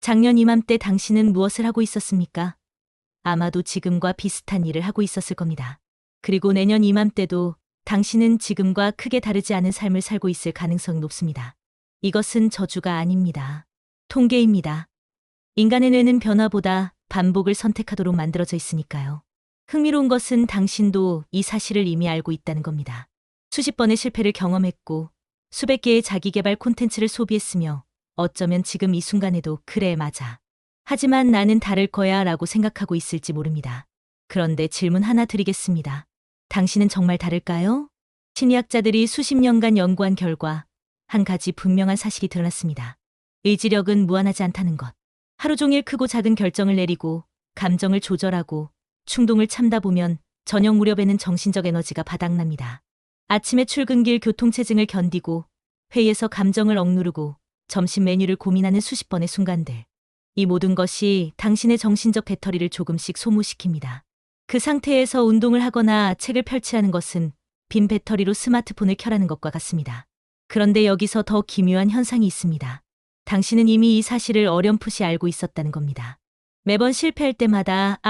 작년 이맘때 당신은 무엇을 하고 있었습니까? 아마도 지금과 비슷한 일을 하고 있었을 겁니다. 그리고 내년 이맘때도 당신은 지금과 크게 다르지 않은 삶을 살고 있을 가능성이 높습니다. 이것은 저주가 아닙니다. 통계입니다. 인간의 뇌는 변화보다 반복을 선택하도록 만들어져 있으니까요. 흥미로운 것은 당신도 이 사실을 이미 알고 있다는 겁니다. 수십 번의 실패를 경험했고 수백 개의 자기계발 콘텐츠를 소비했으며 어쩌면 지금 이 순간에도 그래 맞아. 하지만 나는 다를 거야 라고 생각하고 있을지 모릅니다. 그런데 질문 하나 드리겠습니다. 당신은 정말 다를까요? 심리학자들이 수십 년간 연구한 결과 한 가지 분명한 사실이 드러났습니다. 의지력은 무한하지 않다는 것. 하루 종일 크고 작은 결정을 내리고 감정을 조절하고 충동을 참다 보면 저녁 무렵에는 정신적 에너지가 바닥납니다. 아침에 출근길 교통체증을 견디고 회의에서 감정을 억누르고 점심 메뉴를 고민하는 수십 번의 순간들. 이 모든 것이 당신의 정신적 배터리를 조금씩 소모시킵니다. 그 상태에서 운동을 하거나 책을 펼치하는 것은 빈 배터리로 스마트폰을 켜라는 것과 같습니다. 그런데 여기서 더 기묘한 현상이 있습니다. 당신은 이미 이 사실을 어렴풋이 알고 있었다는 겁니다. 매번 실패할 때마다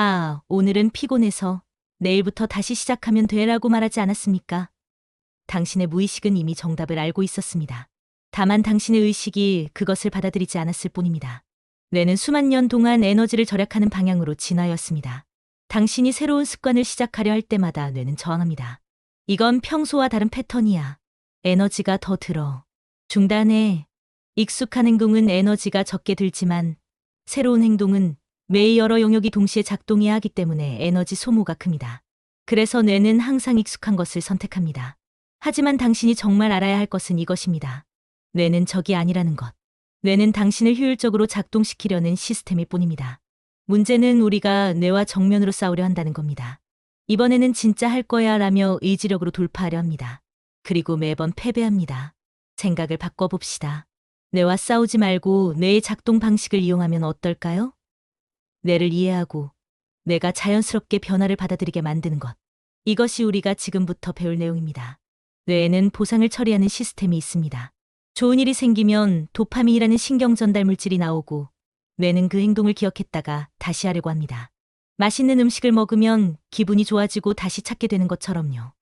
오늘은 피곤해서 내일부터 다시 시작하면 돼라고 말하지 않았습니까? 당신의 무의식은 이미 정답을 알고 있었습니다. 다만 당신의 의식이 그것을 받아들이지 않았을 뿐입니다. 뇌는 수만 년 동안 에너지를 절약하는 방향으로 진화하였습니다. 당신이 새로운 습관을 시작하려 할 때마다 뇌는 저항합니다. 이건 평소와 다른 패턴이야. 에너지가 더 들어. 중단해. 익숙한 행동은 에너지가 적게 들지만 새로운 행동은 매일 여러 영역이 동시에 작동해야 하기 때문에 에너지 소모가 큽니다. 그래서 뇌는 항상 익숙한 것을 선택합니다. 하지만 당신이 정말 알아야 할 것은 이것입니다. 뇌는 적이 아니라는 것. 뇌는 당신을 효율적으로 작동시키려는 시스템일 뿐입니다. 문제는 우리가 뇌와 정면으로 싸우려 한다는 겁니다. 이번에는 진짜 할 거야 라며 의지력으로 돌파하려 합니다. 그리고 매번 패배합니다. 생각을 바꿔봅시다. 뇌와 싸우지 말고 뇌의 작동 방식을 이용하면 어떨까요? 뇌를 이해하고 뇌가 자연스럽게 변화를 받아들이게 만드는 것. 이것이 우리가 지금부터 배울 내용입니다. 뇌에는 보상을 처리하는 시스템이 있습니다. 좋은 일이 생기면 도파민이라는 신경 전달 물질이 나오고 뇌는 그 행동을 기억했다가 다시 하려고 합니다. 맛있는 음식을 먹으면 기분이 좋아지고 다시 찾게 되는 것처럼요.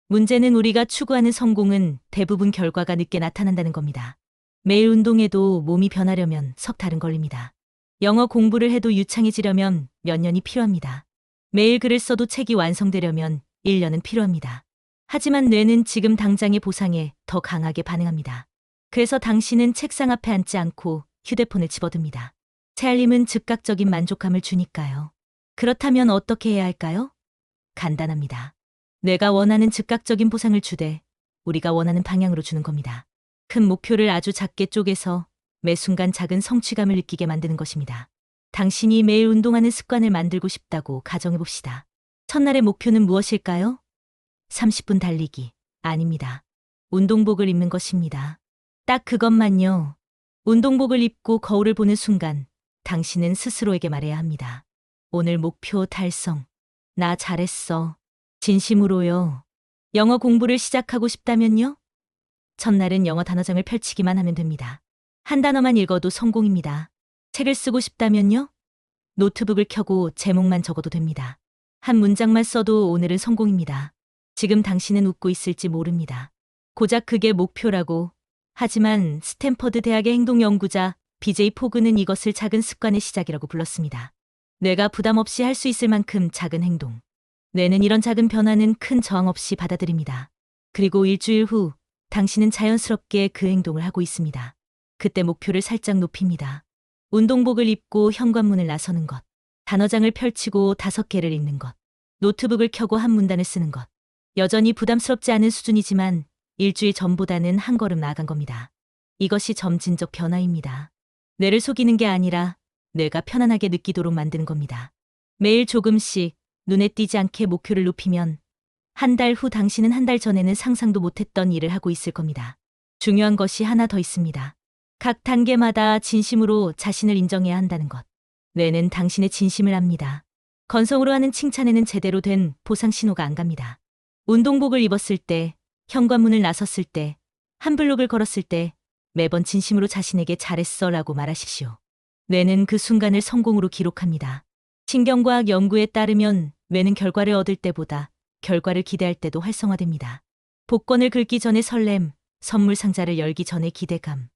문제는 우리가 추구하는 성공은 대부분 결과가 늦게 나타난다는 겁니다. 매일 운동해도 몸이 변하려면 석 달은 걸립니다. 영어 공부를 해도 유창해지려면 몇 년이 필요합니다. 매일 글을 써도 책이 완성되려면 1년은 필요합니다. 하지만 뇌는 지금 당장의 보상에 더 강하게 반응합니다. 그래서 당신은 책상 앞에 앉지 않고 휴대폰을 집어듭니다. 새 알림은 즉각적인 만족감을 주니까요. 그렇다면 어떻게 해야 할까요? 간단합니다. 뇌가 원하는 즉각적인 보상을 주되 우리가 원하는 방향으로 주는 겁니다. 큰 목표를 아주 작게 쪼개서 매 순간 작은 성취감을 느끼게 만드는 것입니다. 당신이 매일 운동하는 습관을 만들고 싶다고 가정해봅시다. 첫날의 목표는 무엇일까요? 30분 달리기. 아닙니다. 운동복을 입는 것입니다. 딱 그것만요. 운동복을 입고 거울을 보는 순간 당신은 스스로에게 말해야 합니다. 오늘 목표 달성. 나 잘했어. 진심으로요. 영어 공부를 시작하고 싶다면요? 첫날은 영어 단어장을 펼치기만 하면 됩니다. 한 단어만 읽어도 성공입니다. 책을 쓰고 싶다면요? 노트북을 켜고 제목만 적어도 됩니다. 한 문장만 써도 오늘은 성공입니다. 지금 당신은 웃고 있을지 모릅니다. 고작 그게 목표라고. 하지만 스탠퍼드 대학의 행동연구자 BJ 포그는 이것을 작은 습관의 시작이라고 불렀습니다. 뇌가 부담 없이 할 수 있을 만큼 작은 행동. 뇌는 이런 작은 변화는 큰 저항 없이 받아들입니다. 그리고 일주일 후 당신은 자연스럽게 그 행동을 하고 있습니다. 그때 목표를 살짝 높입니다. 운동복을 입고 현관문을 나서는 것. 단어장을 펼치고 5개를 읽는 것. 노트북을 켜고 한 문단을 쓰는 것. 여전히 부담스럽지 않은 수준이지만 일주일 전보다는 한 걸음 나아간 겁니다. 이것이 점진적 변화입니다. 뇌를 속이는 게 아니라 뇌가 편안하게 느끼도록 만드는 겁니다. 매일 조금씩 눈에 띄지 않게 목표를 높이면 한 달 후 당신은 한 달 전에는 상상도 못했던 일을 하고 있을 겁니다. 중요한 것이 하나 더 있습니다. 각 단계마다 진심으로 자신을 인정해야 한다는 것. 뇌는 당신의 진심을 압니다. 건성으로 하는 칭찬에는 제대로 된 보상 신호가 안 갑니다. 운동복을 입었을 때, 현관문을 나섰을 때, 한 블록을 걸었을 때 매번 진심으로 자신에게 잘했어 라고 말하십시오. 뇌는 그 순간을 성공으로 기록합니다. 신경과학 연구에 따르면 뇌는 결과를 얻을 때보다 결과를 기대할 때도 활성화됩니다. 복권을 긁기 전의 설렘, 선물 상자를 열기 전의 기대감.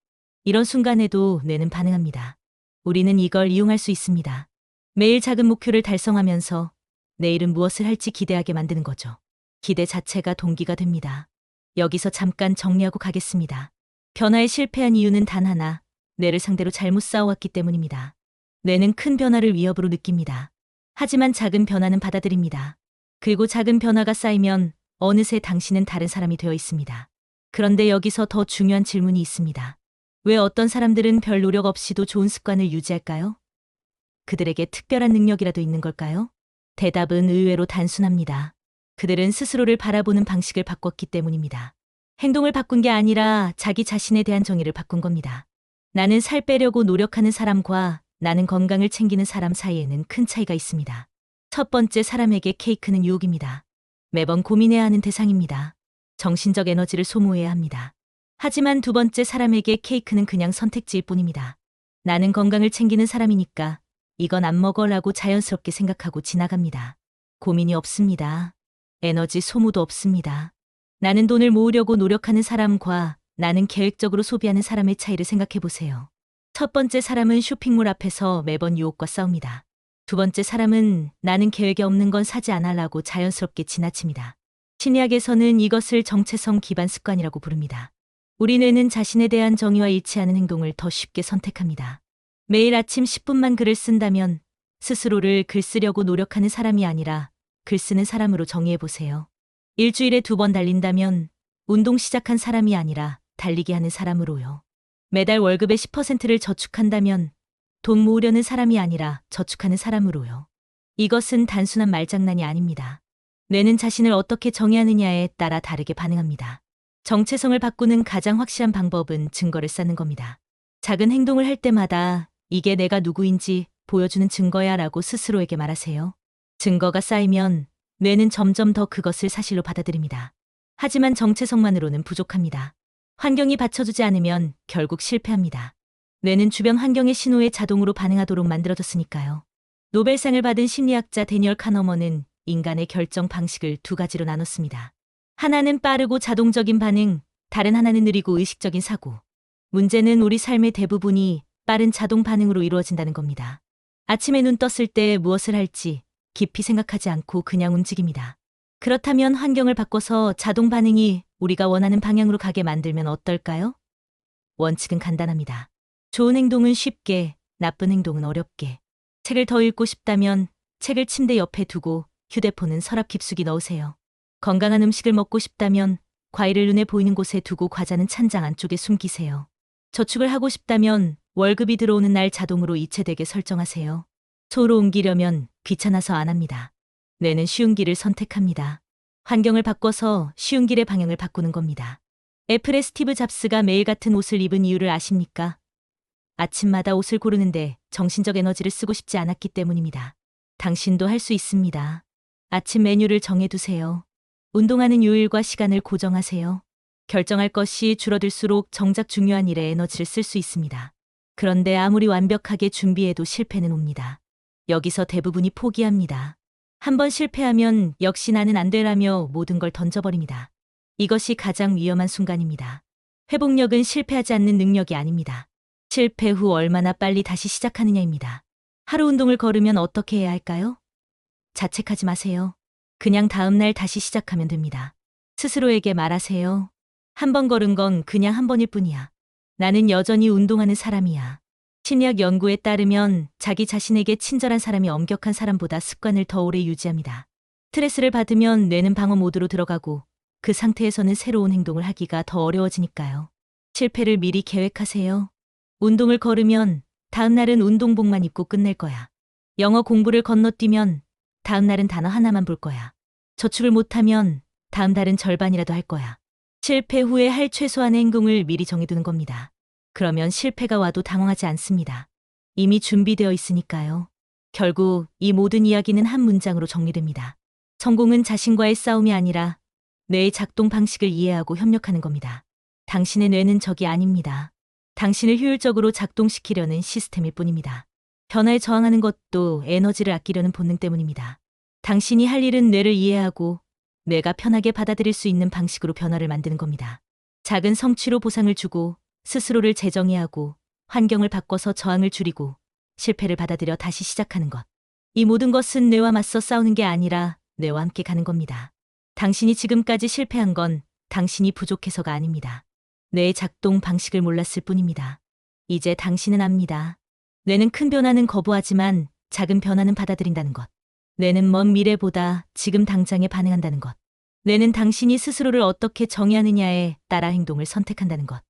이런 순간에도 뇌는 반응합니다. 우리는 이걸 이용할 수 있습니다. 매일 작은 목표를 달성하면서 내일은 무엇을 할지 기대하게 만드는 거죠. 기대 자체가 동기가 됩니다. 여기서 잠깐 정리하고 가겠습니다. 변화에 실패한 이유는 단 하나, 뇌를 상대로 잘못 싸워왔기 때문입니다. 뇌는 큰 변화를 위협으로 느낍니다. 하지만 작은 변화는 받아들입니다. 그리고 작은 변화가 쌓이면 어느새 당신은 다른 사람이 되어 있습니다. 그런데 여기서 더 중요한 질문이 있습니다. 왜 어떤 사람들은 별 노력 없이도 좋은 습관을 유지할까요? 그들에게 특별한 능력이라도 있는 걸까요? 대답은 의외로 단순합니다. 그들은 스스로를 바라보는 방식을 바꿨기 때문입니다. 행동을 바꾼 게 아니라 자기 자신에 대한 정의를 바꾼 겁니다. 나는 살 빼려고 노력하는 사람과 나는 건강을 챙기는 사람 사이에는 큰 차이가 있습니다. 첫 번째 사람에게 케이크는 유혹입니다. 매번 고민해야 하는 대상입니다. 정신적 에너지를 소모해야 합니다. 하지만 두 번째 사람에게 케이크는 그냥 선택지일 뿐입니다. 나는 건강을 챙기는 사람이니까 이건 안 먹어라고 자연스럽게 생각하고 지나갑니다. 고민이 없습니다. 에너지 소모도 없습니다. 나는 돈을 모으려고 노력하는 사람과 나는 계획적으로 소비하는 사람의 차이를 생각해 보세요. 첫 번째 사람은 쇼핑몰 앞에서 매번 유혹과 싸웁니다. 두 번째 사람은 나는 계획에 없는 건 사지 않으려고 자연스럽게 지나칩니다. 심리학에서는 이것을 정체성 기반 습관이라고 부릅니다. 우리 뇌는 자신에 대한 정의와 일치하는 행동을 더 쉽게 선택합니다. 매일 아침 10분만 글을 쓴다면 스스로를 글 쓰려고 노력하는 사람이 아니라 글 쓰는 사람으로 정의해 보세요. 일주일에 2번 달린다면 운동 시작한 사람이 아니라 달리기 하는 사람으로요. 매달 월급의 10%를 저축한다면 돈 모으려는 사람이 아니라 저축하는 사람으로요. 이것은 단순한 말장난이 아닙니다. 뇌는 자신을 어떻게 정의하느냐에 따라 다르게 반응합니다. 정체성을 바꾸는 가장 확실한 방법은 증거를 쌓는 겁니다. 작은 행동을 할 때마다 이게 내가 누구인지 보여주는 증거야 라고 스스로에게 말하세요. 증거가 쌓이면 뇌는 점점 더 그것을 사실로 받아들입니다. 하지만 정체성만으로는 부족합니다. 환경이 받쳐주지 않으면 결국 실패합니다. 뇌는 주변 환경의 신호에 자동으로 반응하도록 만들어졌으니까요. 노벨상을 받은 심리학자 데니얼 카너먼은 인간의 결정 방식을 두 가지로 나눴습니다. 하나는 빠르고 자동적인 반응, 다른 하나는 느리고 의식적인 사고. 문제는 우리 삶의 대부분이 빠른 자동 반응으로 이루어진다는 겁니다. 아침에 눈 떴을 때 무엇을 할지 깊이 생각하지 않고 그냥 움직입니다. 그렇다면 환경을 바꿔서 자동 반응이 우리가 원하는 방향으로 가게 만들면 어떨까요? 원칙은 간단합니다. 좋은 행동은 쉽게, 나쁜 행동은 어렵게. 책을 더 읽고 싶다면 책을 침대 옆에 두고 휴대폰은 서랍 깊숙이 넣으세요. 건강한 음식을 먹고 싶다면 과일을 눈에 보이는 곳에 두고 과자는 찬장 안쪽에 숨기세요. 저축을 하고 싶다면 월급이 들어오는 날 자동으로 이체되게 설정하세요. 소로 옮기려면 귀찮아서 안 합니다. 뇌는 쉬운 길을 선택합니다. 환경을 바꿔서 쉬운 길의 방향을 바꾸는 겁니다. 애플의 스티브 잡스가 매일 같은 옷을 입은 이유를 아십니까? 아침마다 옷을 고르는데 정신적 에너지를 쓰고 싶지 않았기 때문입니다. 당신도 할 수 있습니다. 아침 메뉴를 정해두세요. 운동하는 요일과 시간을 고정하세요. 결정할 것이 줄어들수록 정작 중요한 일에 에너지를 쓸 수 있습니다. 그런데 아무리 완벽하게 준비해도 실패는 옵니다. 여기서 대부분이 포기합니다. 한번 실패하면 역시 나는 안 되라며 모든 걸 던져버립니다. 이것이 가장 위험한 순간입니다. 회복력은 실패하지 않는 능력이 아닙니다. 실패 후 얼마나 빨리 다시 시작하느냐입니다. 하루 운동을 걸으면 어떻게 해야 할까요? 자책하지 마세요. 그냥 다음 날 다시 시작하면 됩니다. 스스로에게 말하세요. 한 번 걸은 건 그냥 한 번일 뿐이야. 나는 여전히 운동하는 사람이야. 심리학 연구에 따르면 자기 자신에게 친절한 사람이 엄격한 사람보다 습관을 더 오래 유지합니다. 스트레스를 받으면 뇌는 방어 모드로 들어가고 그 상태에서는 새로운 행동을 하기가 더 어려워지니까요. 실패를 미리 계획하세요. 운동을 걸으면 다음 날은 운동복만 입고 끝낼 거야. 영어 공부를 건너뛰면 다음 날은 단어 하나만 볼 거야. 저축을 못하면 다음 달은 절반이라도 할 거야. 실패 후에 할 최소한의 행동을 미리 정해두는 겁니다. 그러면 실패가 와도 당황하지 않습니다. 이미 준비되어 있으니까요. 결국 이 모든 이야기는 한 문장으로 정리됩니다. 성공은 자신과의 싸움이 아니라 뇌의 작동 방식을 이해하고 협력하는 겁니다. 당신의 뇌는 적이 아닙니다. 당신을 효율적으로 작동시키려는 시스템일 뿐입니다. 변화에 저항하는 것도 에너지를 아끼려는 본능 때문입니다. 당신이 할 일은 뇌를 이해하고 뇌가 편하게 받아들일 수 있는 방식으로 변화를 만드는 겁니다. 작은 성취로 보상을 주고 스스로를 재정의하고 환경을 바꿔서 저항을 줄이고 실패를 받아들여 다시 시작하는 것. 이 모든 것은 뇌와 맞서 싸우는 게 아니라 뇌와 함께 가는 겁니다. 당신이 지금까지 실패한 건 당신이 부족해서가 아닙니다. 뇌의 작동 방식을 몰랐을 뿐입니다. 이제 당신은 압니다. 뇌는 큰 변화는 거부하지만 작은 변화는 받아들인다는 것. 뇌는 먼 미래보다 지금 당장에 반응한다는 것. 뇌는 당신이 스스로를 어떻게 정의하느냐에 따라 행동을 선택한다는 것.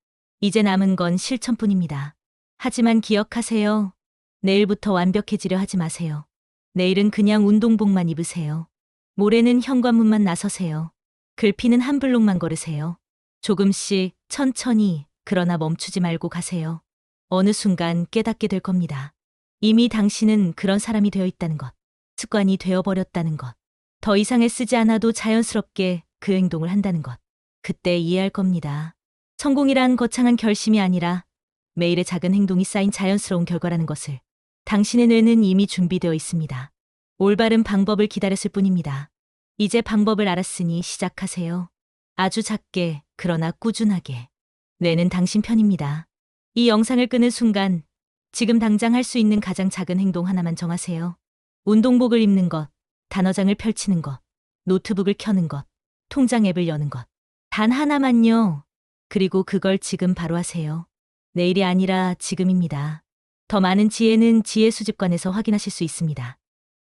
이제 남은 건 실천뿐입니다. 하지만 기억하세요. 내일부터 완벽해지려 하지 마세요. 내일은 그냥 운동복만 입으세요. 모레는 현관문만 나서세요. 글피는 한 블록만 걸으세요. 조금씩 천천히 그러나 멈추지 말고 가세요. 어느 순간 깨닫게 될 겁니다. 이미 당신은 그런 사람이 되어 있다는 것. 습관이 되어버렸다는 것. 더 이상 애쓰지 않아도 자연스럽게 그 행동을 한다는 것. 그때 이해할 겁니다. 성공이란 거창한 결심이 아니라 매일의 작은 행동이 쌓인 자연스러운 결과라는 것을. 당신의 뇌는 이미 준비되어 있습니다. 올바른 방법을 기다렸을 뿐입니다. 이제 방법을 알았으니 시작하세요. 아주 작게, 그러나 꾸준하게. 뇌는 당신 편입니다. 이 영상을 끄는 순간, 지금 당장 할 수 있는 가장 작은 행동 하나만 정하세요. 운동복을 입는 것, 단어장을 펼치는 것, 노트북을 켜는 것, 통장 앱을 여는 것. 단 하나만요. 그리고 그걸 지금 바로 하세요. 내일이 아니라 지금입니다. 더 많은 지혜는 지혜 수집관에서 확인하실 수 있습니다.